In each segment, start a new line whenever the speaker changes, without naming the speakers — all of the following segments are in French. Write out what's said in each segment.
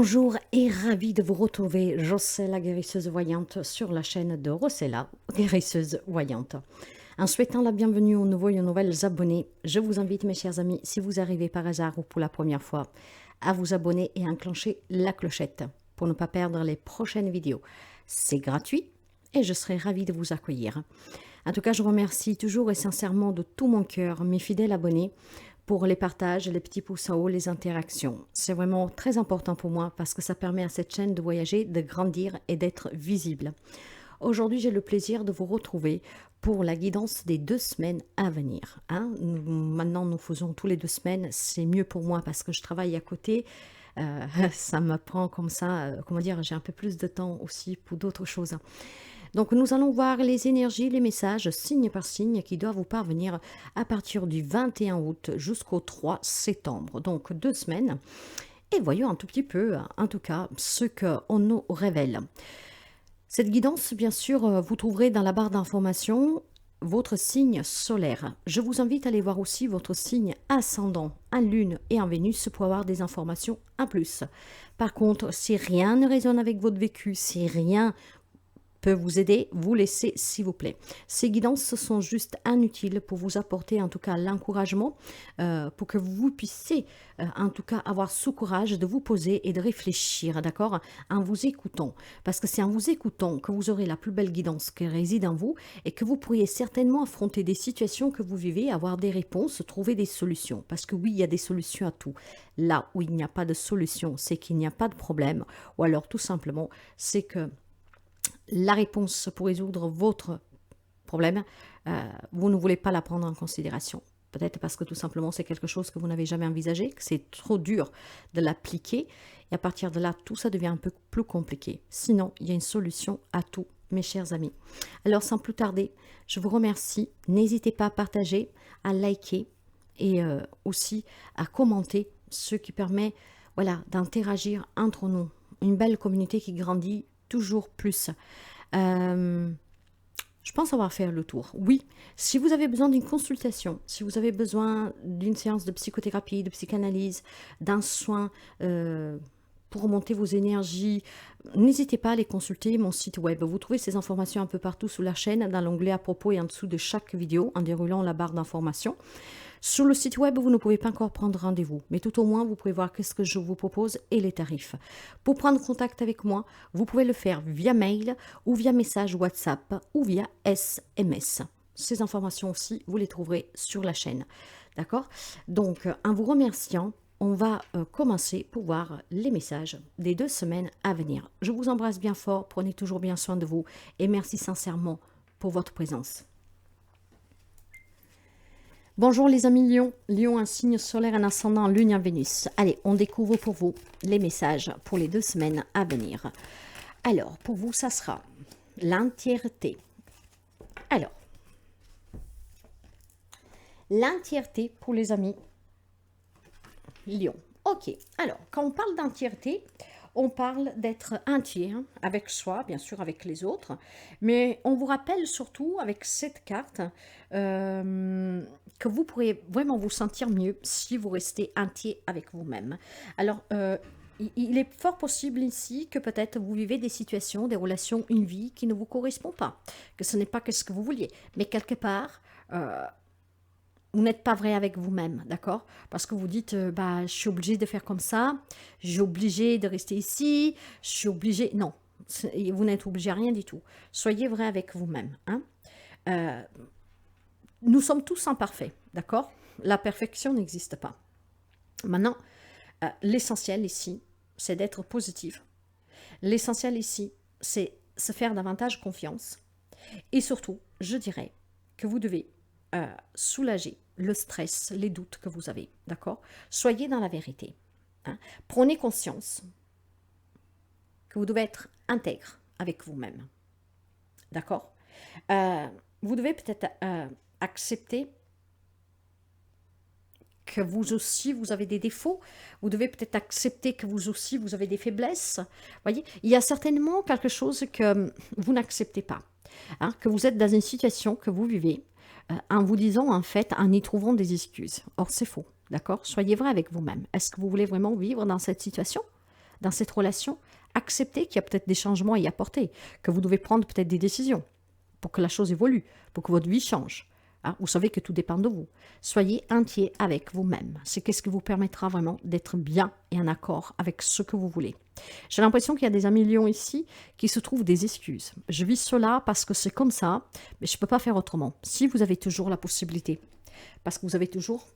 Bonjour et ravie de vous retrouver, Jocella la guérisseuse voyante sur la chaîne de Rossella, guérisseuse voyante. En souhaitant la bienvenue aux nouveaux et aux nouvelles abonnés, je vous invite mes chers amis, si vous arrivez par hasard ou pour la première fois, à vous abonner et à enclencher la clochette pour ne pas perdre les prochaines vidéos. C'est gratuit et je serai ravie de vous accueillir. En tout cas, je remercie toujours et sincèrement de tout mon cœur mes fidèles abonnés pour les partages, les petits pouces en haut, les interactions. C'est vraiment très important pour moi parce que ça permet à cette chaîne de voyager, de grandir et d'être visible. Aujourd'hui, j'ai le plaisir de vous retrouver pour la guidance des 2 semaines à venir. Maintenant, nous faisons tous les 2 semaines. C'est mieux pour moi parce que je travaille à côté. Ça me prend comme ça, comment dire, j'ai un peu plus de temps aussi pour d'autres choses. Donc nous allons voir les énergies, les messages, signe par signe, qui doivent vous parvenir à partir du 21 août jusqu'au 3 septembre. Donc 2 semaines. Et voyons un tout petit peu, en tout cas, ce qu'on nous révèle. Cette guidance, bien sûr, vous trouverez dans la barre d'information votre signe solaire. Je vous invite à aller voir aussi votre signe ascendant en Lune et en Vénus pour avoir des informations en plus. Par contre, si rien ne résonne avec votre vécu, si rien peut vous aider, vous laissez s'il vous plaît. Ces guidances sont juste inutiles pour vous apporter en tout cas l'encouragement, pour que vous puissiez en tout cas avoir ce courage de vous poser et de réfléchir, d'accord, en vous écoutant. Parce que c'est en vous écoutant que vous aurez la plus belle guidance qui réside en vous et que vous pourriez certainement affronter des situations que vous vivez, avoir des réponses, trouver des solutions. Parce que oui, il y a des solutions à tout. Là où il n'y a pas de solution, c'est qu'il n'y a pas de problème, ou alors tout simplement, c'est que la réponse pour résoudre votre problème, vous ne voulez pas la prendre en considération. Peut-être parce que tout simplement c'est quelque chose que vous n'avez jamais envisagé, que c'est trop dur de l'appliquer. Et à partir de là, tout ça devient un peu plus compliqué. Sinon, il y a une solution à tout, mes chers amis. Alors sans plus tarder, je vous remercie. N'hésitez pas à partager, à liker et aussi à commenter, ce qui permet d'interagir entre nous. Une belle communauté qui grandit toujours plus. Je pense avoir fait le tour. Oui, si vous avez besoin d'une consultation, si vous avez besoin d'une séance de psychothérapie, de psychanalyse, d'un soin pour remonter vos énergies, n'hésitez pas à aller consulter mon site web. Vous trouvez ces informations un peu partout sous la chaîne, dans l'onglet à propos et en dessous de chaque vidéo, en déroulant la barre d'informations. Sur le site web, vous ne pouvez pas encore prendre rendez-vous, mais tout au moins, vous pouvez voir qu'est-ce que je vous propose et les tarifs. Pour prendre contact avec moi, vous pouvez le faire via mail ou via message WhatsApp ou via SMS. Ces informations aussi, vous les trouverez sur la chaîne. D'accord? Donc, en vous remerciant, on va commencer pour voir les messages des 2 semaines à venir. Je vous embrasse bien fort, prenez toujours bien soin de vous et merci sincèrement pour votre présence. Bonjour les amis Lion, Lion un signe solaire, un ascendant, Lune en Vénus. Allez, on découvre pour vous les messages pour les 2 semaines à venir. Alors, pour vous, ça sera l'entièreté. Alors, l'entièreté pour les amis Lion. Ok, alors, quand on parle d'entièreté, on parle d'être entier, avec soi, bien sûr avec les autres, mais on vous rappelle surtout avec cette carte que vous pourrez vraiment vous sentir mieux si vous restez entier avec vous-même. Alors, il est fort possible ici que peut-être vous vivez des situations, des relations, une vie qui ne vous correspond pas, que ce n'est pas ce que vous vouliez, mais quelque part, vous n'êtes pas vrai avec vous-même, d'accord? Parce que vous dites, je suis obligé de faire comme ça, je suis obligé de rester ici, je suis obligé... Non, vous n'êtes obligé à rien du tout. Soyez vrai avec vous-même. Nous sommes tous imparfaits, d'accord? La perfection n'existe pas. Maintenant, l'essentiel ici, c'est d'être positif. L'essentiel ici, c'est se faire davantage confiance. Et surtout, je dirais que vous devez soulager le stress, les doutes que vous avez, d'accord? Soyez dans la vérité. Prenez conscience que vous devez être intègre avec vous-même, d'accord? Vous devez peut-être accepter que vous aussi, vous avez des défauts. Vous devez peut-être accepter que vous aussi, vous avez des faiblesses. Voyez, il y a certainement quelque chose que vous n'acceptez pas. Que vous êtes dans une situation que vous vivez en vous disant, en fait, en y trouvant des excuses. Or, c'est faux, d'accord? Soyez vrai avec vous-même. Est-ce que vous voulez vraiment vivre dans cette situation? dans cette relation, acceptez qu'il y a peut-être des changements à y apporter, que vous devez prendre peut-être des décisions pour que la chose évolue, pour que votre vie change. Hein, vous savez que tout dépend de vous. Soyez entier avec vous-même. C'est ce qui vous permettra vraiment d'être bien et en accord avec ce que vous voulez. J'ai l'impression qu'il y a des amis lions ici qui se trouvent des excuses. Je vis cela parce que c'est comme ça, mais je ne peux pas faire autrement. Si vous avez toujours la possibilité, parce que vous avez toujours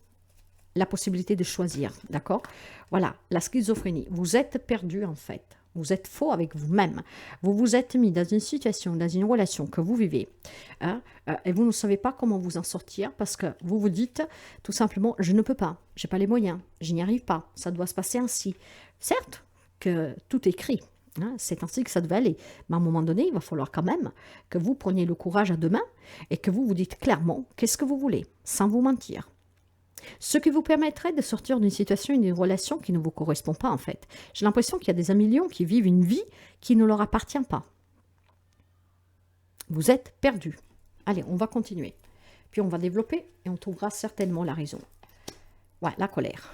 la possibilité de choisir, d'accord? Voilà, la schizophrénie. Vous êtes perdu en fait. Vous êtes faux avec vous-même. Vous vous êtes mis dans une situation, dans une relation que vous vivez, hein, et vous ne savez pas comment vous en sortir parce que vous vous dites tout simplement, je ne peux pas, je n'ai pas les moyens, je n'y arrive pas, ça doit se passer ainsi. Certes que tout est écrit, hein, c'est ainsi que ça devait aller, mais à un moment donné, il va falloir quand même que vous preniez le courage à deux mains et que vous vous dites clairement qu'est-ce que vous voulez, sans vous mentir. Ce qui vous permettrait de sortir d'une situation et d'une relation qui ne vous correspond pas en fait. J'ai l'impression qu'il y a des amis lions qui vivent une vie qui ne leur appartient pas. Vous êtes perdu. Allez, on va continuer. Puis on va développer et on trouvera certainement la raison. Ouais, la colère.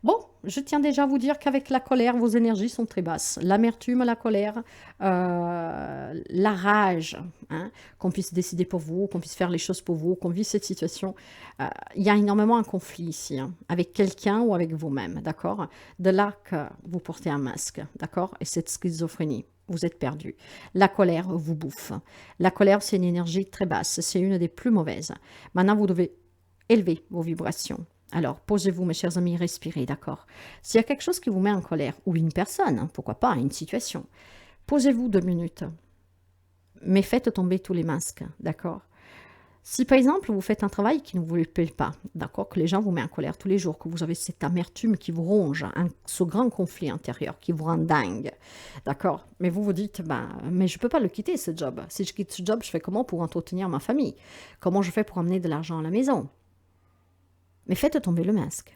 Bon, je tiens déjà à vous dire qu'avec la colère, vos énergies sont très basses. L'amertume, la colère, la rage, hein, qu'on puisse décider pour vous, qu'on puisse faire les choses pour vous, qu'on vive cette situation. Il y a énormément un conflit ici, hein, avec quelqu'un ou avec vous-même, d'accord? De là que vous portez un masque, d'accord? Et cette schizophrénie, vous êtes perdu. La colère vous bouffe. La colère, c'est une énergie très basse, c'est une des plus mauvaises. Maintenant, vous devez élever vos vibrations. Alors, posez-vous, mes chers amis, respirez, d'accord? S'il y a quelque chose qui vous met en colère, ou une personne, hein, pourquoi pas, une situation, posez-vous 2 minutes. Mais faites tomber tous les masques, d'accord? Si, par exemple, vous faites un travail qui ne vous plaît pas, d'accord, que les gens vous mettent en colère tous les jours, que vous avez cette amertume qui vous ronge, ce grand conflit intérieur qui vous rend dingue, d'accord? Mais vous vous dites, ben, mais je ne peux pas le quitter, ce job. Si je quitte ce job, je fais comment pour entretenir ma famille? Comment je fais pour amener de l'argent à la maison? Mais faites tomber le masque.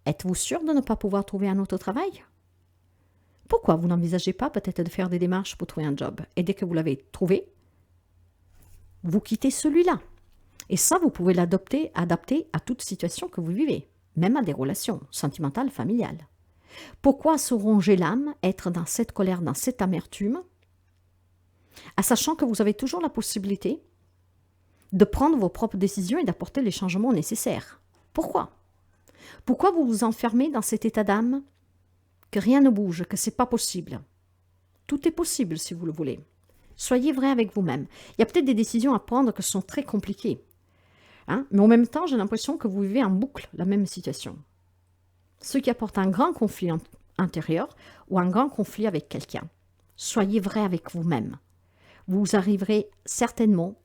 Êtes-vous sûr de ne pas pouvoir trouver un autre travail? Pourquoi vous n'envisagez pas peut-être de faire des démarches pour trouver un job? Et dès que vous l'avez trouvé, vous quittez celui-là. Et ça, vous pouvez l'adapter à toute situation que vous vivez, même à des relations sentimentales, familiales. Pourquoi se ronger l'âme, être dans cette colère, dans cette amertume, en sachant que vous avez toujours la possibilité de prendre vos propres décisions et d'apporter les changements nécessaires? Pourquoi? Pourquoi vous vous enfermez dans cet état d'âme que rien ne bouge, que ce n'est pas possible? Tout est possible si vous le voulez. Soyez vrai avec vous-même. Il y a peut-être des décisions à prendre qui sont très compliquées. Hein? Mais en même temps, j'ai l'impression que vous vivez en boucle la même situation. Ce qui apporte un grand conflit intérieur ou un grand conflit avec quelqu'un. Soyez vrai avec vous-même. Vous arriverez certainement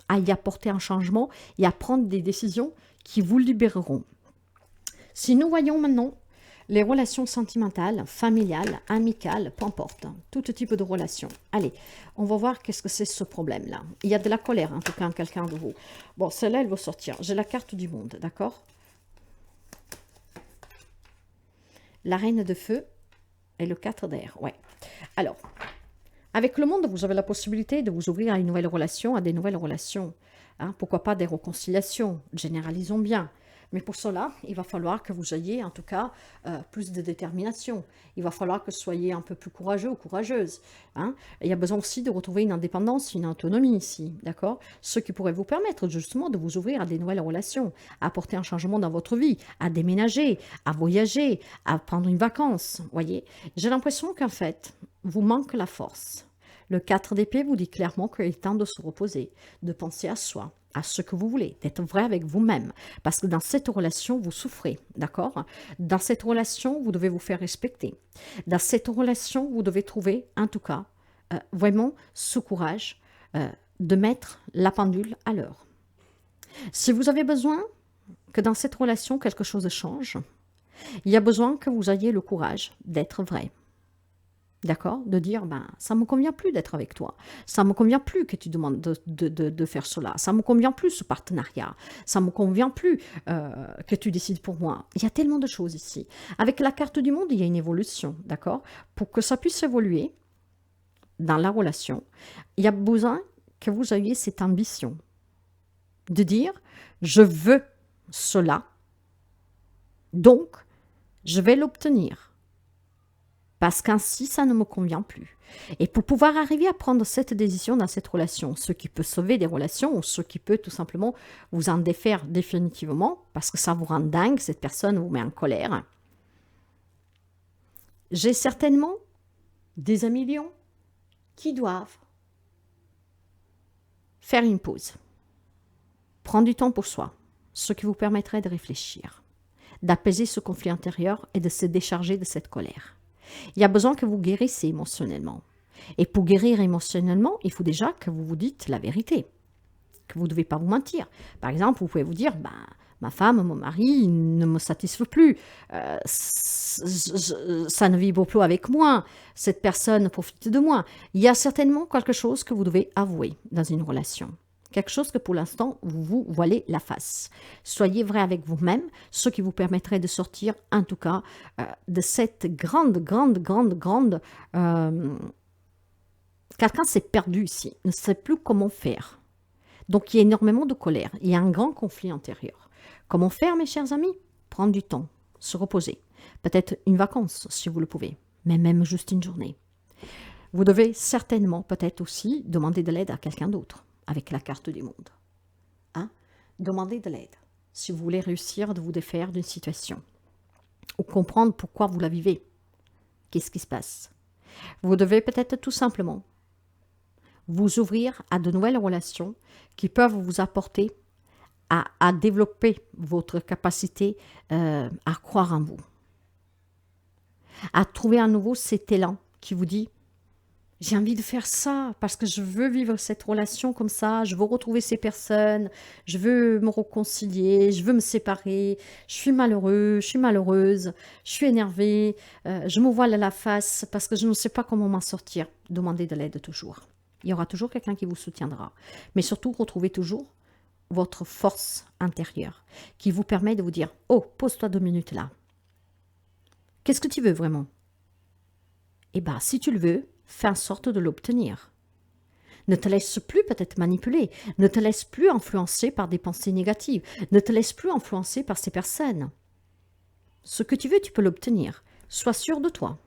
à y apporter un changement et à prendre des décisions qui vous libéreront. Si nous voyons maintenant les relations sentimentales, familiales, amicales, peu importe, tout type de relations. Allez, on va voir qu'est-ce que c'est ce problème-là. Il y a de la colère, en tout cas, en quelqu'un de vous. Bon, celle-là, elle va sortir. J'ai la carte du monde, d'accord? La reine de feu et le 4 d'air, ouais. Alors, avec le monde, vous avez la possibilité de vous ouvrir à une nouvelle relation, à des nouvelles relations. Hein, pourquoi pas des réconciliations, généralisons bien. Mais pour cela, il va falloir que vous ayez en tout cas plus de détermination. Il va falloir que vous soyez un peu plus courageux ou courageuse. Hein. Il y a besoin aussi de retrouver une indépendance, une autonomie ici, d'accord? Ce qui pourrait vous permettre justement de vous ouvrir à des nouvelles relations, à apporter un changement dans votre vie, à déménager, à voyager, à prendre une vacance. Voyez, j'ai l'impression qu'en fait, vous manque la force. Le 4 d'épée vous dit clairement qu'il est temps de se reposer, de penser à soi, à ce que vous voulez, d'être vrai avec vous-même. Parce que dans cette relation, vous souffrez, d'accord? Dans cette relation, vous devez vous faire respecter. Dans cette relation, vous devez trouver, en tout cas, vraiment ce courage de mettre la pendule à l'heure. Si vous avez besoin que dans cette relation, quelque chose change, il y a besoin que vous ayez le courage d'être vrai. D'accord? De dire, ben, ça ne me convient plus d'être avec toi. Ça ne me convient plus que tu demandes de faire cela. Ça ne me convient plus ce partenariat. Ça ne me convient plus que tu décides pour moi. Il y a tellement de choses ici. Avec la carte du monde, il y a une évolution. D'accord? Pour que ça puisse évoluer dans la relation, il y a besoin que vous ayez cette ambition de dire, je veux cela, donc je vais l'obtenir. parce qu'ainsi, ça ne me convient plus. Et pour pouvoir arriver à prendre cette décision dans cette relation, ce qui peut sauver des relations ou ce qui peut tout simplement vous en défaire définitivement, parce que ça vous rend dingue, cette personne vous met en colère. J'ai certainement des amis lions qui doivent faire une pause, prendre du temps pour soi, ce qui vous permettrait de réfléchir, d'apaiser ce conflit intérieur et de se décharger de cette colère. Il y a besoin que vous guérissiez émotionnellement. Et pour guérir émotionnellement, il faut déjà que vous vous dites la vérité, que vous ne devez pas vous mentir. Par exemple, vous pouvez vous dire, ma femme, mon mari ne me satisfait plus, ça ne vibre plus avec moi, cette personne profite de moi. Il y a certainement quelque chose que vous devez avouer dans une relation. Quelque chose que pour l'instant, vous vous voilez la face. Soyez vrai avec vous-même, ce qui vous permettrait de sortir, en tout cas, de cette grande... Quelqu'un s'est perdu ici, ne sait plus comment faire. Donc, il y a énormément de colère, il y a un grand conflit intérieur. Comment faire, mes chers amis? Prendre du temps, se reposer. Peut-être une vacance, si vous le pouvez, mais même juste une journée. Vous devez certainement, peut-être aussi, demander de l'aide à quelqu'un d'autre, avec la carte du monde. Hein? Demandez de l'aide, si vous voulez réussir de vous défaire d'une situation, ou comprendre pourquoi vous la vivez. Qu'est-ce qui se passe? Vous devez peut-être tout simplement vous ouvrir à de nouvelles relations qui peuvent vous apporter à développer votre capacité à croire en vous. À trouver à nouveau cet élan qui vous dit « J'ai envie de faire ça parce que je veux vivre cette relation comme ça, je veux retrouver ces personnes, je veux me réconcilier, je veux me séparer, je suis malheureux, je suis malheureuse, je suis énervée, je me voile la face parce que je ne sais pas comment m'en sortir. » Demandez de l'aide toujours. Il y aura toujours quelqu'un qui vous soutiendra. Mais surtout, retrouvez toujours votre force intérieure qui vous permet de vous dire « Oh, pose-toi 2 minutes là. Qu'est-ce que tu veux vraiment ?» Eh bien, si tu le veux, fais en sorte de l'obtenir. Ne te laisse plus peut-être manipuler, ne te laisse plus influencer par des pensées négatives, ne te laisse plus influencer par ces personnes. Ce que tu veux, tu peux l'obtenir. Sois sûr de toi.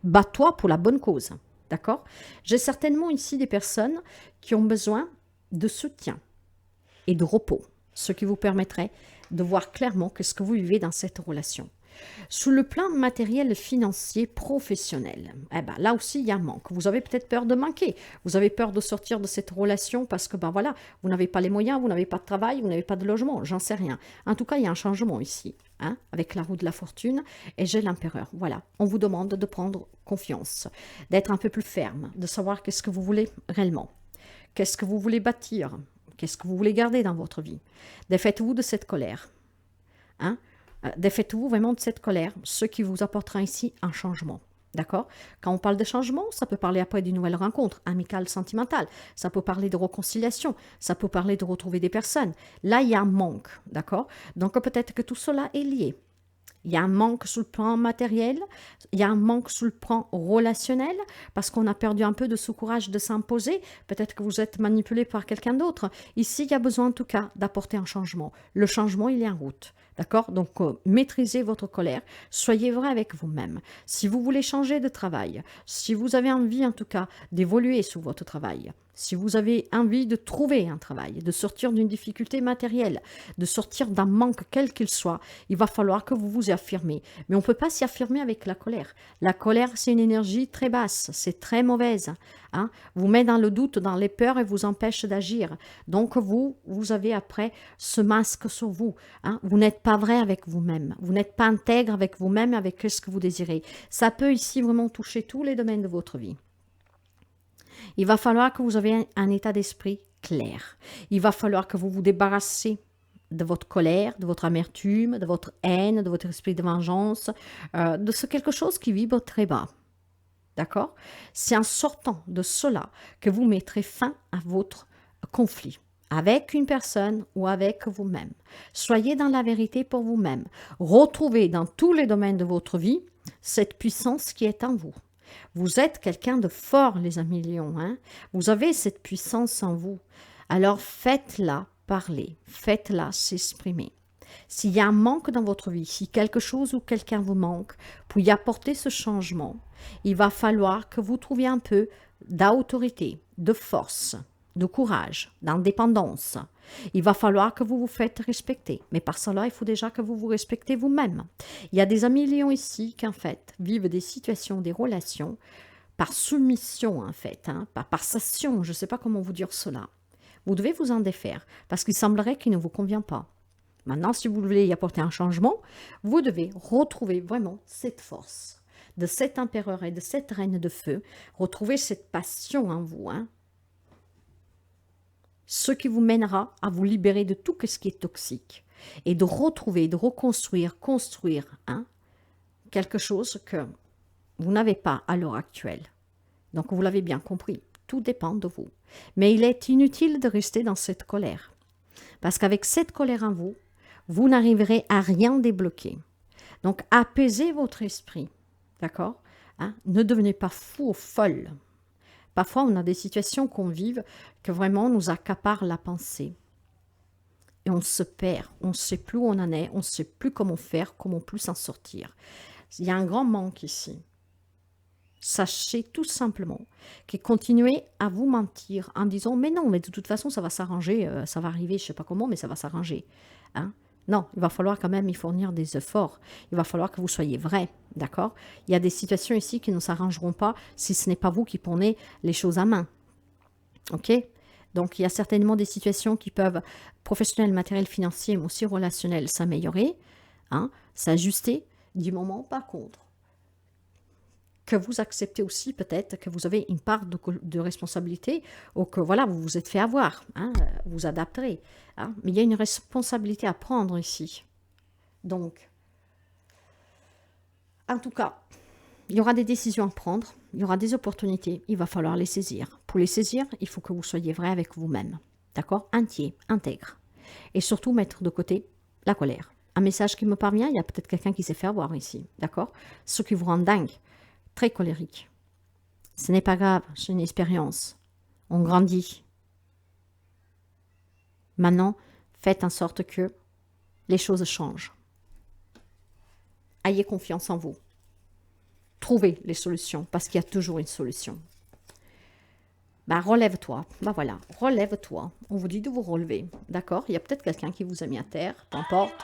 Bats-toi pour la bonne cause. D'accord? J'ai certainement ici des personnes qui ont besoin de soutien et de repos, ce qui vous permettrait de voir clairement ce que vous vivez dans cette relation. Sous le plan matériel, financier, professionnel, eh ben, là aussi il y a un manque. Vous avez peut-être peur de manquer, vous avez peur de sortir de cette relation parce que voilà, vous n'avez pas les moyens, vous n'avez pas de travail, vous n'avez pas de logement, j'en sais rien. En tout cas, il y a un changement ici, hein, avec la roue de la fortune et j'ai l'empereur. Voilà, on vous demande de prendre confiance, d'être un peu plus ferme, de savoir qu'est-ce que vous voulez réellement, qu'est-ce que vous voulez bâtir, qu'est-ce que vous voulez garder dans votre vie. Défaites-vous de cette colère, hein? Défaites-vous vraiment de cette colère, ce qui vous apportera ici un changement. D'accord? Quand on parle de changement, ça peut parler après d'une nouvelle rencontre, amicale, sentimentale. Ça peut parler de réconciliation. Ça peut parler de retrouver des personnes. Là, il y a un manque. D'accord? Donc, peut-être que tout cela est lié. Il y a un manque sur le plan matériel, il y a un manque sur le plan relationnel, parce qu'on a perdu un peu de ce courage de s'imposer. Peut-être que vous êtes manipulé par quelqu'un d'autre. Ici, il y a besoin en tout cas d'apporter un changement. Le changement, il est en route. D'accord? Donc, maîtrisez votre colère. Soyez vrai avec vous-même. Si vous voulez changer de travail, si vous avez envie en tout cas d'évoluer sur votre travail, si vous avez envie de trouver un travail, de sortir d'une difficulté matérielle, de sortir d'un manque quel qu'il soit, il va falloir que vous vous affirmez. Mais on ne peut pas s'y affirmer avec la colère. La colère, c'est une énergie très basse, c'est très mauvaise. Hein? Vous met dans le doute, dans les peurs et vous empêche d'agir. Donc vous avez après ce masque sur vous. Hein? Vous n'êtes pas vrai avec vous-même. Vous n'êtes pas intègre avec vous-même, avec ce que vous désirez. Ça peut ici vraiment toucher tous les domaines de votre vie. Il va falloir que vous ayez un état d'esprit clair. Il va falloir que vous vous débarrassiez de votre colère, de votre amertume, de votre haine, de votre esprit de vengeance, de ce quelque chose qui vibre très bas. D'accord? C'est en sortant de cela que vous mettrez fin à votre conflit avec une personne ou avec vous-même. Soyez dans la vérité pour vous-même. Retrouvez dans tous les domaines de votre vie cette puissance qui est en vous. Vous êtes quelqu'un de fort, les amis lions. Hein? Vous avez cette puissance en vous. Alors faites-la parler, faites-la s'exprimer. S'il y a un manque dans votre vie, si quelque chose ou quelqu'un vous manque, pour y apporter ce changement, il va falloir que vous trouviez un peu d'autorité, de force, de courage, d'indépendance. Il va falloir que vous vous faites respecter. Mais par cela, il faut déjà que vous vous respectez vous-même. Il y a des amis lions ici qui, en fait, vivent des situations, des relations par soumission, en fait, hein, par passation, je ne sais pas comment vous dire cela. Vous devez vous en défaire parce qu'il semblerait qu'il ne vous convient pas. Maintenant, si vous voulez y apporter un changement, vous devez retrouver vraiment cette force de cet empereur et de cette reine de feu, retrouver cette passion en vous, hein, ce qui vous mènera à vous libérer de tout ce qui est toxique et de retrouver, de reconstruire, construire hein, quelque chose que vous n'avez pas à l'heure actuelle. Donc, vous l'avez bien compris, tout dépend de vous. Mais il est inutile de rester dans cette colère. Parce qu'avec cette colère en vous, vous n'arriverez à rien débloquer. Donc, apaisez votre esprit. D'accord hein? Ne devenez pas fou ou folle. Parfois, on a des situations qu'on vive que vraiment nous accaparent la pensée. Et on se perd. On ne sait plus où on en est. On ne sait plus comment faire, comment plus s'en sortir. Il y a un grand manque ici. Sachez tout simplement que continuez à vous mentir en disant « mais non, mais de toute façon, ça va s'arranger, ça va arriver, je ne sais pas comment, mais ça va s'arranger. Hein » Non, il va falloir quand même y fournir des efforts. Il va falloir que vous soyez vrai, d'accord? Il y a des situations ici qui ne s'arrangeront pas si ce n'est pas vous qui prenez les choses à main. Ok? Donc, il y a certainement des situations qui peuvent, professionnelles, matérielles, financières, mais aussi relationnelles, s'améliorer, hein, s'ajuster. Du moment, par contre, que vous acceptez aussi peut-être que vous avez une part de responsabilité ou que voilà, vous vous êtes fait avoir, hein, vous adapterez. Hein, mais il y a une responsabilité à prendre ici. Donc, en tout cas, il y aura des décisions à prendre, il y aura des opportunités, il va falloir les saisir. Pour les saisir, il faut que vous soyez vrai avec vous-même, d'accord? Entier, intègre. Et surtout mettre de côté la colère. Un message qui me parvient, il y a peut-être quelqu'un qui s'est fait avoir ici, d'accord? Ce qui vous rend dingue. Très colérique. Ce n'est pas grave, c'est une expérience. On grandit. Maintenant, faites en sorte que les choses changent. Ayez confiance en vous. Trouvez les solutions, parce qu'il y a toujours une solution. Bah, relève-toi. Bah voilà, relève-toi. On vous dit de vous relever. D'accord? Il y a peut-être quelqu'un qui vous a mis à terre, peu importe.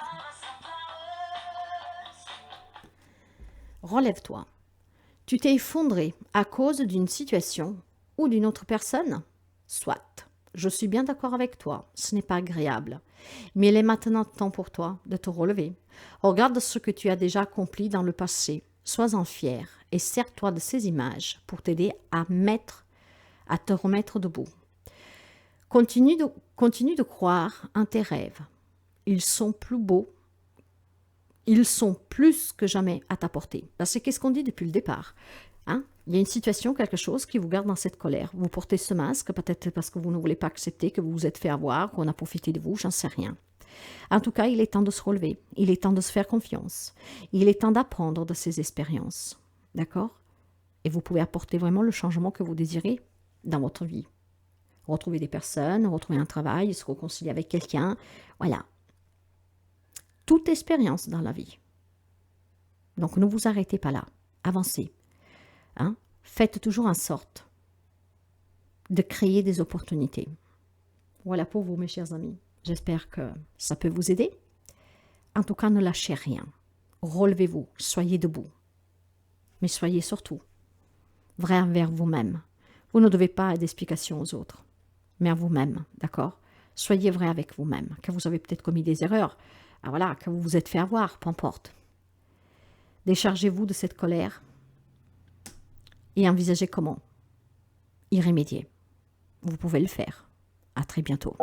Relève-toi. Tu t'es effondré à cause d'une situation ou d'une autre personne? Soit. Je suis bien d'accord avec toi, ce n'est pas agréable. Mais il est maintenant temps pour toi de te relever. Regarde ce que tu as déjà accompli dans le passé. Sois-en fier et sers-toi de ces images pour t'aider à te remettre debout. Continue de croire en tes rêves. Ils sont plus beaux. Ils sont plus que jamais à ta portée. C'est qu'est-ce qu'on dit depuis le départ. Hein? Il y a une situation, quelque chose qui vous garde dans cette colère. Vous portez ce masque, peut-être parce que vous ne voulez pas accepter que vous vous êtes fait avoir, qu'on a profité de vous, j'en sais rien. En tout cas, il est temps de se relever. Il est temps de se faire confiance. Il est temps d'apprendre de ces expériences. D'accord? Et vous pouvez apporter vraiment le changement que vous désirez dans votre vie. Retrouver des personnes, retrouver un travail, se réconcilier avec quelqu'un. Voilà. Toute expérience dans la vie. Donc, ne vous arrêtez pas là. Avancez. Hein? Faites toujours en sorte de créer des opportunités. Voilà pour vous, mes chers amis. J'espère que ça peut vous aider. En tout cas, ne lâchez rien. Relevez-vous, soyez debout. Mais soyez surtout vrai envers vous-même. Vous ne devez pas d'explications aux autres, mais à vous-même, d'accord? Soyez vrai avec vous-même, que vous avez peut-être commis des erreurs, voilà, que vous vous êtes fait avoir, peu importe. Déchargez-vous de cette colère et envisagez comment y remédier. Vous pouvez le faire. À très bientôt.